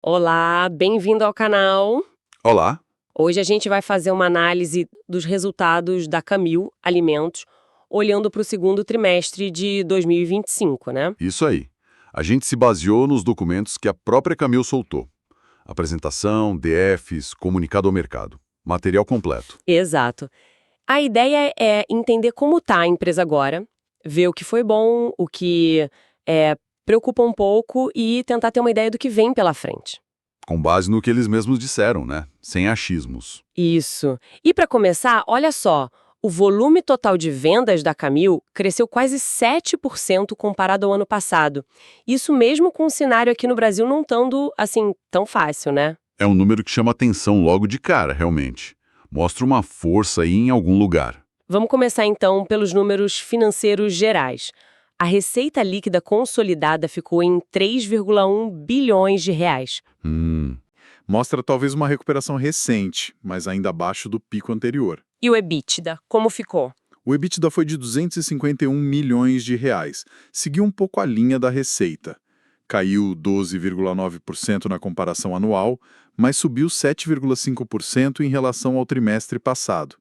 Olá, bem-vindo ao canal. Olá, Hoje a gente vai fazer uma análise dos resultados da Camil Alimentos, olhando para o segundo trimestre de 2025, né? isso aí. A gente se baseou nos documentos que a própria Camil soltou. Apresentação, DFs, comunicado ao mercado. Material completo. Exato. A ideia é entender como está a empresa agora, ver o que foi bom, o que preocupa um pouco e tentar ter uma ideia do que vem pela frente. Com base no que eles mesmos disseram, né? Sem achismos. Isso. E para começar, olha só, o volume total de vendas da Camil cresceu quase 7% comparado ao ano passado. Isso mesmo com o cenário aqui no Brasil não estando, assim, tão fácil, né? É um número que chama atenção logo de cara, realmente. Mostra uma força aí em algum lugar. Vamos começar então pelos números financeiros gerais. A receita líquida consolidada ficou em 3,1 bilhões de reais. Mostra talvez uma recuperação recente, mas ainda abaixo do pico anterior. E o EBITDA, como ficou? O EBITDA foi de 251 milhões de reais, seguiu um pouco a linha da receita. Caiu 12,9% na comparação anual, mas subiu 7,5% em relação ao trimestre passado.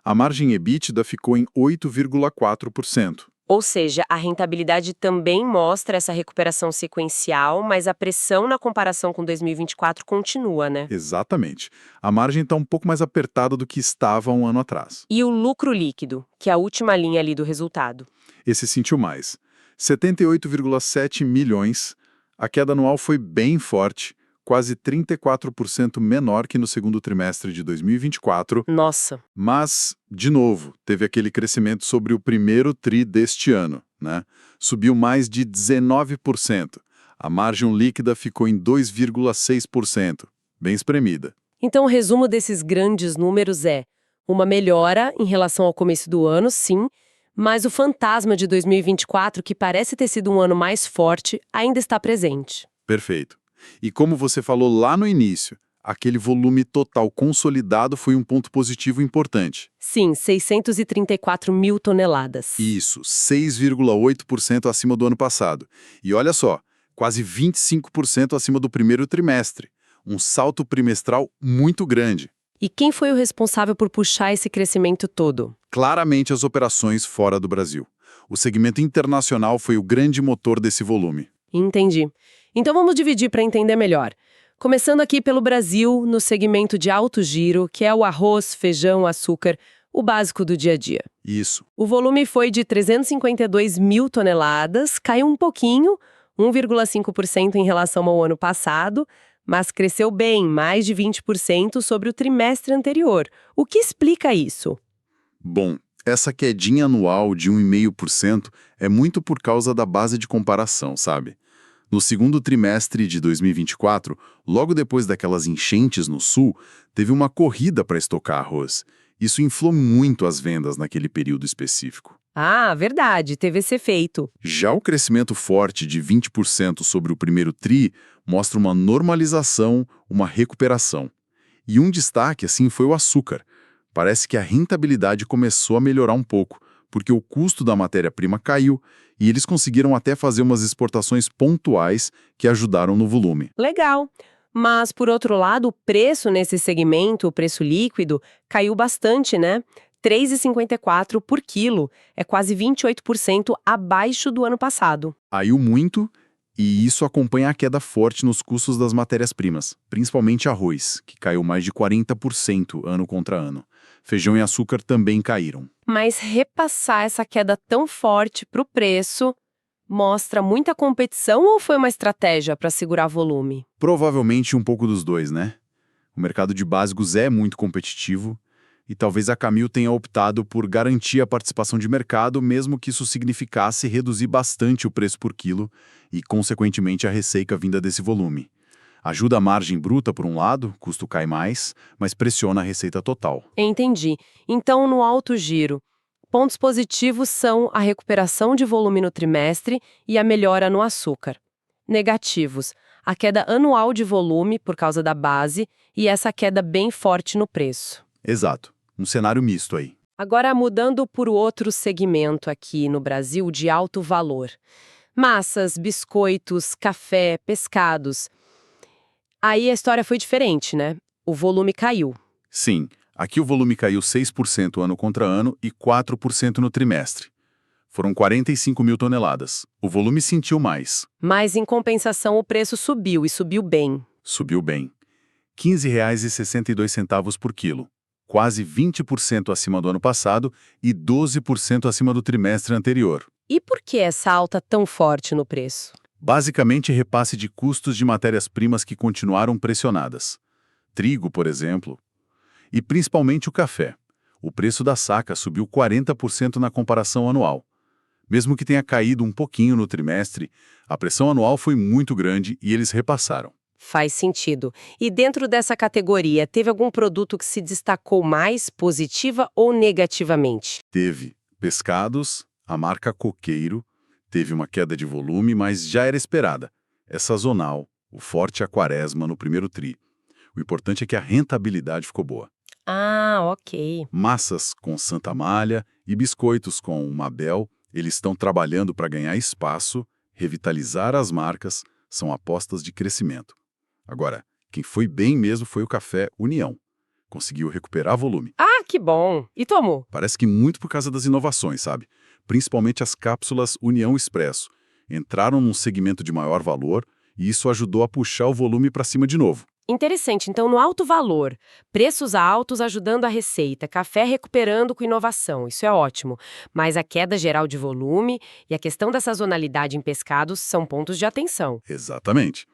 A margem EBITDA ficou em 8,4%. Ou seja, a rentabilidade também mostra essa recuperação sequencial, mas a pressão na comparação com 2024 continua, né? Exatamente. A margem está um pouco mais apertada do que estava um ano atrás. E o lucro líquido, que é a última linha ali do resultado. Esse sentiu mais. 78,7 milhões. A queda anual foi bem forte, quase 34% menor que no segundo trimestre de 2024, Nossa, mas, de novo, teve aquele crescimento sobre o primeiro TRI deste ano, né? Subiu mais de 19%. A margem líquida ficou em 2,6%, bem espremida. então o resumo desses grandes números é uma melhora em relação ao começo do ano, sim, mas o fantasma de 2024, que parece ter sido um ano mais forte, ainda está presente. Perfeito. E como você falou lá no início, aquele volume total consolidado foi um ponto positivo importante. Sim, 634 mil toneladas. Isso, 6,8% acima do ano passado. E olha só, quase 25% acima do primeiro trimestre. Um salto trimestral muito grande. E quem foi o responsável por puxar esse crescimento todo? Claramente as operações fora do Brasil. O segmento internacional foi o grande motor desse volume. Entendi. Então vamos dividir para entender melhor. Começando aqui pelo Brasil, no segmento de alto giro, que é o arroz, feijão, açúcar, o básico do dia a dia. Isso. O volume foi de 352 mil toneladas, caiu um pouquinho, 1,5% em relação ao ano passado, mas cresceu bem, mais de 20% sobre o trimestre anterior. O que explica isso? Bom, essa quedinha anual de 1,5% é muito por causa da base de comparação, sabe? No segundo trimestre de 2024, logo depois daquelas enchentes no sul, teve uma corrida para estocar arroz. Isso inflou muito as vendas naquele período específico. Ah, verdade, teve esse efeito. Já o crescimento forte de 20% sobre o primeiro TRI mostra uma normalização, uma recuperação. E um destaque, assim, foi o açúcar. Parece que a rentabilidade começou a melhorar um pouco, porque o custo da matéria-prima caiu e eles conseguiram até fazer umas exportações pontuais que ajudaram no volume. Legal. Mas, por outro lado, o preço nesse segmento, o preço líquido, caiu bastante, né? R$ 3,54 por quilo. É quase 28% abaixo do ano passado. Caiu muito e isso acompanha a queda forte nos custos das matérias-primas, principalmente arroz, que caiu mais de 40% ano contra ano. Feijão e açúcar também caíram. Mas repassar essa queda tão forte para o preço mostra muita competição ou foi uma estratégia para segurar volume? Provavelmente um pouco dos dois, né? O mercado de básicos é muito competitivo e talvez a Camil tenha optado por garantir a participação de mercado, mesmo que isso significasse reduzir bastante o preço por quilo e, consequentemente, a receita vinda desse volume. Ajuda a margem bruta, por um lado, custo cai mais, mas pressiona a receita total. Entendi. Então, no alto giro, pontos positivos são a recuperação de volume no trimestre e a melhora no açúcar. Negativos, a queda anual de volume por causa da base e essa queda bem forte no preço. Exato. Um cenário misto aí. Agora, mudando por outro segmento aqui no Brasil de alto valor. Massas, biscoitos, café, pescados. Aí a história foi diferente, né? O volume caiu. Sim, aqui o volume caiu 6% ano contra ano e 4% no trimestre. Foram 45 mil toneladas. O volume sentiu mais. Mas, em compensação, o preço subiu, e subiu bem. Subiu bem. R$ 15,62 por quilo. Quase 20% acima do ano passado e 12% acima do trimestre anterior. E por que essa alta tão forte no preço? Basicamente, repasse de custos de matérias-primas que continuaram pressionadas. Trigo, por exemplo. E principalmente o café. O preço da saca subiu 40% na comparação anual. Mesmo que tenha caído um pouquinho no trimestre, a pressão anual foi muito grande e eles repassaram. Faz sentido. E dentro dessa categoria, teve algum produto que se destacou mais positiva ou negativamente? Teve pescados, a marca Coqueiro, teve uma queda de volume, mas já era esperada. É sazonal, o forte é a quaresma no primeiro tri. O importante é que a rentabilidade ficou boa. Ah, ok. Massas com Santa Amália e biscoitos com Mabel, eles estão trabalhando para ganhar espaço, revitalizar as marcas, são apostas de crescimento. Agora, quem foi bem mesmo foi o café União. Conseguiu recuperar volume. Ah, que bom! E tomou? Parece que muito por causa das inovações, sabe? Principalmente as cápsulas União Expresso. Entraram num segmento de maior valor e isso ajudou a puxar o volume para cima de novo. Interessante. Então, no alto valor, preços altos ajudando a receita, café recuperando com inovação, isso é ótimo. Mas a queda geral de volume e a questão da sazonalidade em pescados são pontos de atenção. Exatamente.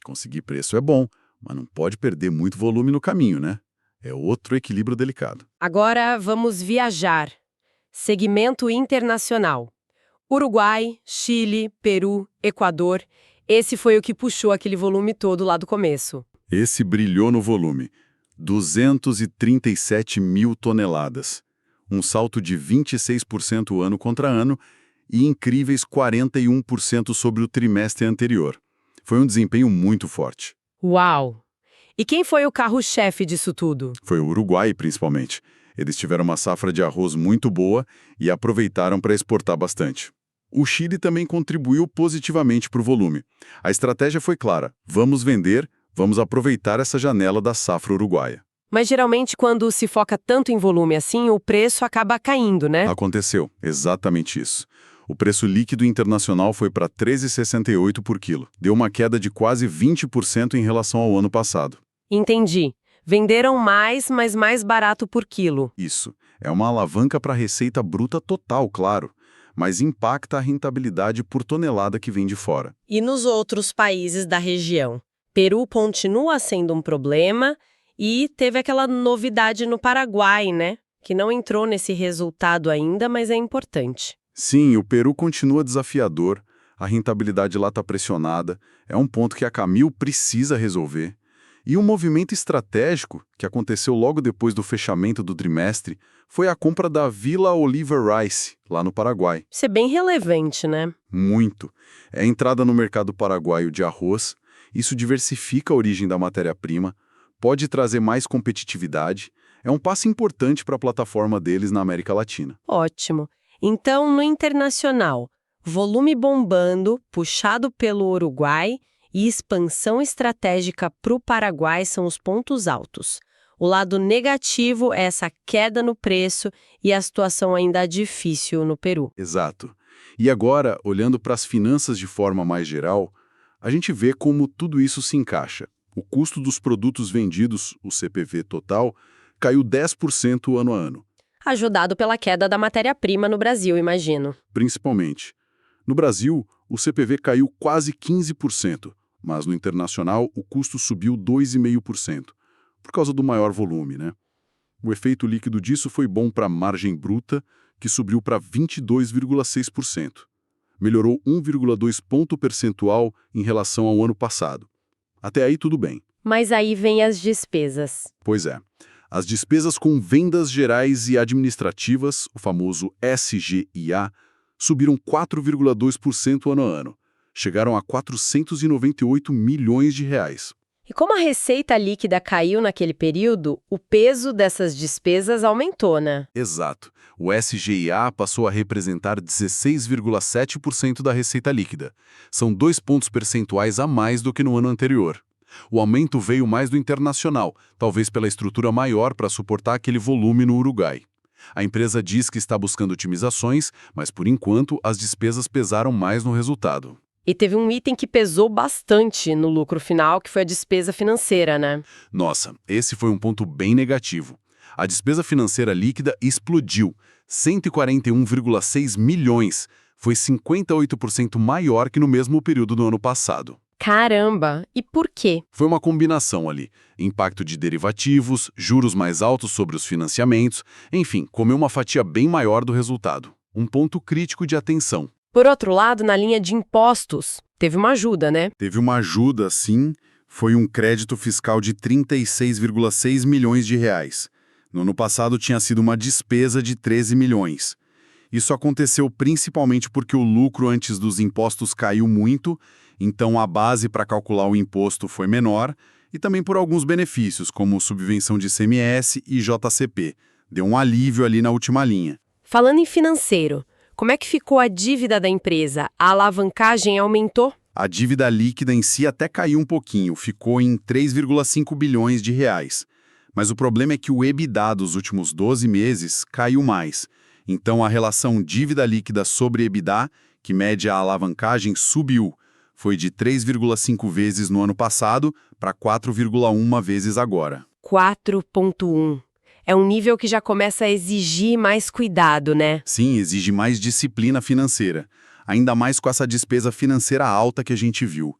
Conseguir preço é bom, mas não pode perder muito volume no caminho, né? É outro equilíbrio delicado. Agora, vamos viajar. Segmento internacional. Uruguai, Chile, Peru, Equador. Esse foi o que puxou aquele volume todo lá do começo. Esse brilhou no volume. 237 mil toneladas. Um salto de 26% ano contra ano e incríveis 41% sobre o trimestre anterior. Foi um desempenho muito forte. Uau! E quem foi o carro-chefe disso tudo? Foi o Uruguai, principalmente. Eles tiveram uma safra de arroz muito boa e aproveitaram para exportar bastante. O Chile também contribuiu positivamente para o volume. A estratégia foi clara: vamos vender, vamos aproveitar essa janela da safra uruguaia. Mas geralmente quando se foca tanto em volume assim, o preço acaba caindo, né? Aconteceu, exatamente isso. O preço líquido internacional foi para R$ 13,68 por quilo. Deu uma queda de quase 20% em relação ao ano passado. Entendi. Venderam mais, mas mais barato por quilo. Isso. É uma alavanca para a receita bruta total, claro, mas impacta a rentabilidade por tonelada que vem de fora. E nos outros países da região? Peru continua sendo um problema e teve aquela novidade no Paraguai, né? Que não entrou nesse resultado ainda, mas é importante. Sim, o Peru continua desafiador, a rentabilidade lá está pressionada, é um ponto que a Camil precisa resolver. E um movimento estratégico, que aconteceu logo depois do fechamento do trimestre, foi a compra da Villa Oliva Rice, lá no Paraguai. Isso é bem relevante, né? Muito. É a entrada no mercado paraguaio de arroz, isso diversifica a origem da matéria-prima, pode trazer mais competitividade, é um passo importante para a plataforma deles na América Latina. Ótimo. Então, no internacional, volume bombando, puxado pelo Uruguai e expansão estratégica para o Paraguai são os pontos altos. O lado negativo é essa queda no preço e a situação ainda difícil no Peru. Exato. E agora, olhando para as finanças de forma mais geral, a gente vê como tudo isso se encaixa. O custo dos produtos vendidos, o CPV total, caiu 10% ano a ano. Ajudado pela queda da matéria-prima no Brasil, imagino. Principalmente. No Brasil, o CPV caiu quase 15%, mas no internacional o custo subiu 2,5%, por causa do maior volume, né? O efeito líquido disso foi bom para a margem bruta, que subiu para 22,6%. Melhorou 1,2 ponto percentual em relação ao ano passado. Até aí tudo bem. Mas aí vem as despesas. Pois é. As despesas com vendas gerais e administrativas, o famoso SG&A, subiram 4,2% ano a ano. Chegaram a 498 milhões de reais. E como a receita líquida caiu naquele período, o peso dessas despesas aumentou, né? Exato. O SG&A passou a representar 16,7% da receita líquida. São 2 pontos percentuais a mais do que no ano anterior. O aumento veio mais do internacional, talvez pela estrutura maior para suportar aquele volume no Uruguai. A empresa diz que está buscando otimizações, mas por enquanto as despesas pesaram mais no resultado. E teve um item que pesou bastante no lucro final, que foi a despesa financeira, né? Nossa, esse foi um ponto bem negativo. A despesa financeira líquida explodiu, 141,6 milhões. Foi 58% maior que no mesmo período do ano passado. Caramba! E por quê? Foi uma combinação ali. Impacto de derivativos, juros mais altos sobre os financiamentos, enfim, comeu uma fatia bem maior do resultado. Um ponto crítico de atenção. Por outro lado, na linha de impostos, teve uma ajuda, né? Teve uma ajuda, sim. Foi um crédito fiscal de 36,6 milhões de reais. No ano passado tinha sido uma despesa de 13 milhões. Isso aconteceu principalmente porque o lucro antes dos impostos caiu muito, então a base para calcular o imposto foi menor, e também por alguns benefícios, como subvenção de ICMS e JCP. Deu um alívio ali na última linha. Falando em financeiro, como é que ficou a dívida da empresa? A alavancagem aumentou? A dívida líquida em si até caiu um pouquinho, ficou em 3,5 bilhões de reais. Mas o problema é que o EBITDA dos últimos 12 meses caiu mais. Então, a relação dívida líquida sobre EBITDA, que mede a alavancagem, subiu. Foi de 3,5 vezes no ano passado para 4,1 vezes agora. 4,1. É um nível que já começa a exigir mais cuidado, né? Sim, exige mais disciplina financeira. Ainda mais com essa despesa financeira alta que a gente viu.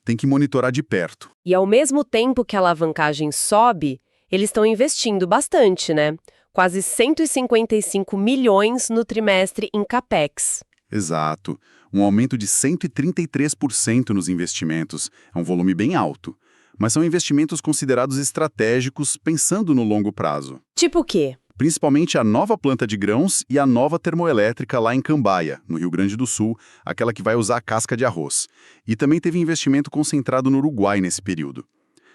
Tem que monitorar de perto. E ao mesmo tempo que a alavancagem sobe, eles estão investindo bastante, né? Quase 155 milhões no trimestre em CAPEX. Exato. Um aumento de 133% nos investimentos. É um volume bem alto. Mas são investimentos considerados estratégicos pensando no longo prazo. Tipo o quê? Principalmente a nova planta de grãos e a nova termoelétrica lá em Cambaia, no Rio Grande do Sul, aquela que vai usar casca de arroz. E também teve investimento concentrado no Uruguai nesse período.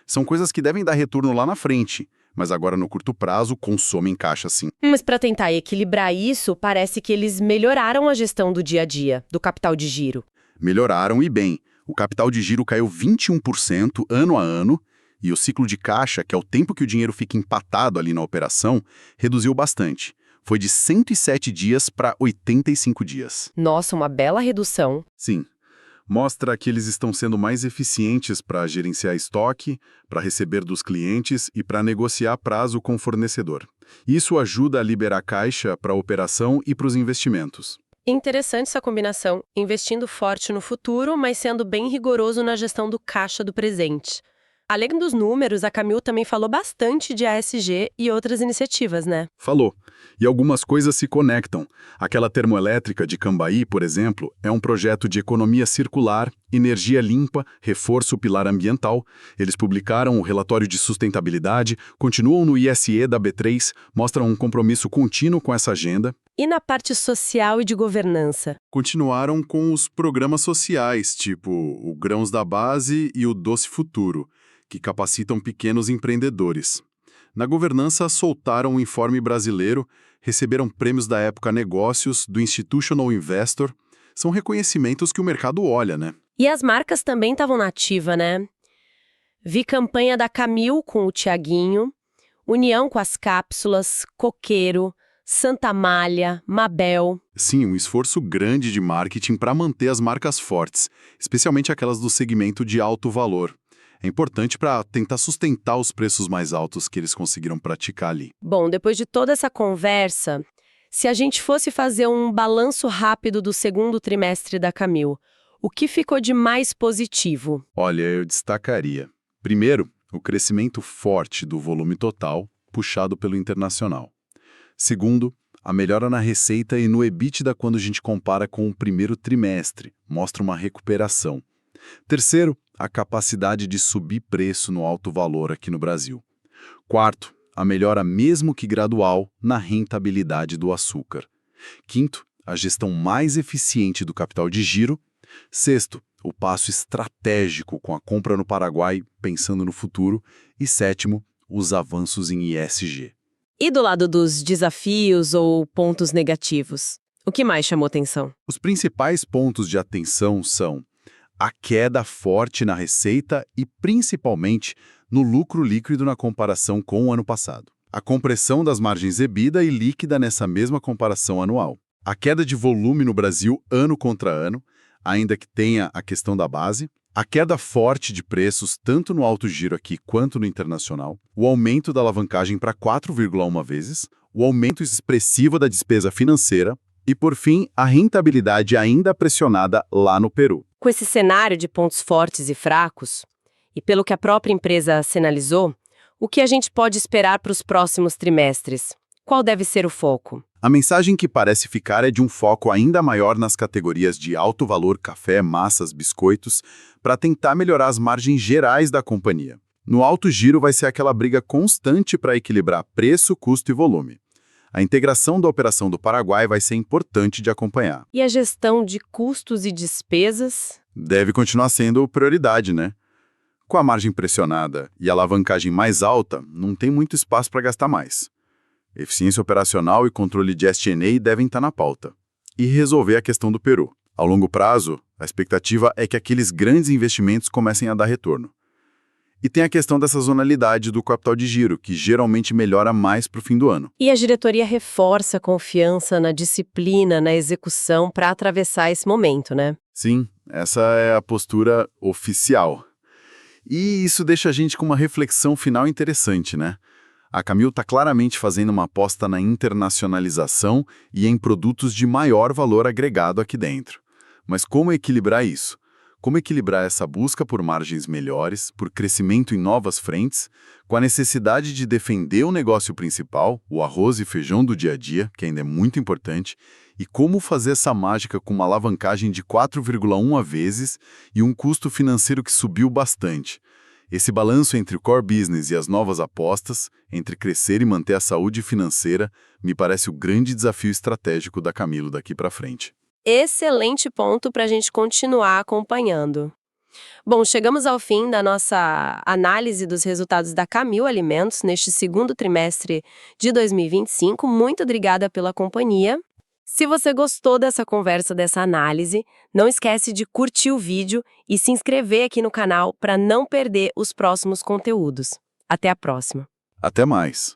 São coisas que devem dar retorno lá na frente, mas agora no curto prazo consomem caixa sim. Mas para tentar equilibrar isso, parece que eles melhoraram a gestão do dia a dia, do capital de giro. Melhoraram e bem. O capital de giro caiu 21% ano a ano, e o ciclo de caixa, que é o tempo que o dinheiro fica empatado ali na operação, reduziu bastante. Foi de 107 dias para 85 dias. Nossa, uma bela redução. Sim. Mostra que eles estão sendo mais eficientes para gerenciar estoque, para receber dos clientes e para negociar prazo com o fornecedor. Isso ajuda a liberar caixa para a operação e para os investimentos. Interessante essa combinação, investindo forte no futuro, mas sendo bem rigoroso na gestão do caixa do presente. Além dos números, a Camil também falou bastante de ASG e outras iniciativas, né? Falou. E algumas coisas se conectam. Aquela termoelétrica de Cambaí, por exemplo, é um projeto de economia circular, energia limpa, reforço pilar ambiental. Eles publicaram o relatório de sustentabilidade, continuam no ISE da B3, mostram um compromisso contínuo com essa agenda. E na parte social e de governança? Continuaram com os programas sociais, tipo o Grãos da Base e o Doce Futuro, que capacitam pequenos empreendedores. Na governança, soltaram o Informe Brasileiro, receberam prêmios da Época Negócios, do Institutional Investor. São reconhecimentos que o mercado olha, né? E as marcas também estavam na ativa, né? Vi campanha da Camil com o Tiaguinho, união com as cápsulas, Coqueiro, Santa Malha, Mabel. Sim, um esforço grande de marketing para manter as marcas fortes, especialmente aquelas do segmento de alto valor. É importante para tentar sustentar os preços mais altos que eles conseguiram praticar ali. Bom, depois de toda essa conversa, se a gente fosse fazer um balanço rápido do segundo trimestre da Camil, o que ficou de mais positivo? Olha, eu destacaria. Primeiro, o crescimento forte do volume total, puxado pelo internacional. Segundo, a melhora na receita e no EBITDA quando a gente compara com o primeiro trimestre, mostra uma recuperação. Terceiro, a capacidade de subir preço no alto valor aqui no Brasil. Quarto, a melhora mesmo que gradual na rentabilidade do açúcar. Quinto, a gestão mais eficiente do capital de giro. Sexto, o passo estratégico com a compra no Paraguai, pensando no futuro. E sétimo, os avanços em ESG. E do lado dos desafios ou pontos negativos? O que mais chamou atenção? Os principais pontos de atenção são: a queda forte na receita e, principalmente, no lucro líquido na comparação com o ano passado. A compressão das margens EBITDA e líquida nessa mesma comparação anual. A queda de volume no Brasil ano contra ano, ainda que tenha a questão da base. A queda forte de preços, tanto no alto giro aqui quanto no internacional. O aumento da alavancagem para 4,1 vezes. O aumento expressivo da despesa financeira. E, por fim, a rentabilidade ainda pressionada lá no Peru. Com esse cenário de pontos fortes e fracos, e pelo que a própria empresa sinalizou, o que a gente pode esperar para os próximos trimestres? Qual deve ser o foco? A mensagem que parece ficar é de um foco ainda maior nas categorias de alto valor café, massas, biscoitos, para tentar melhorar as margens gerais da companhia. No alto giro vai ser aquela briga constante para equilibrar preço, custo e volume. A integração da operação do Paraguai vai ser importante de acompanhar. E a gestão de custos e despesas? Deve continuar sendo prioridade, né? Com a margem pressionada e a alavancagem mais alta, não tem muito espaço para gastar mais. Eficiência operacional e controle de SG&A devem estar na pauta. E resolver a questão do Peru. Ao longo prazo, a expectativa é que aqueles grandes investimentos comecem a dar retorno. E tem a questão da sazonalidade do capital de giro, que geralmente melhora mais para o fim do ano. E a diretoria reforça a confiança na disciplina, na execução para atravessar esse momento, né? Sim, essa é a postura oficial. E isso deixa a gente com uma reflexão final interessante, né? A Camil está claramente fazendo uma aposta na internacionalização e em produtos de maior valor agregado aqui dentro. Mas como equilibrar isso? Como equilibrar essa busca por margens melhores, por crescimento em novas frentes, com a necessidade de defender o negócio principal, o arroz e feijão do dia a dia, que ainda é muito importante, e como fazer essa mágica com uma alavancagem de 4,1 vezes e um custo financeiro que subiu bastante. Esse balanço entre o core business e as novas apostas, entre crescer e manter a saúde financeira, me parece o grande desafio estratégico da Camil daqui para frente. Excelente ponto para a gente continuar acompanhando. Bom, chegamos ao fim da nossa análise dos resultados da Camil Alimentos neste segundo trimestre de 2025. Muito obrigada pela companhia. Se você gostou dessa conversa, dessa análise, não esquece de curtir o vídeo e se inscrever aqui no canal para não perder os próximos conteúdos. Até a próxima. Até mais!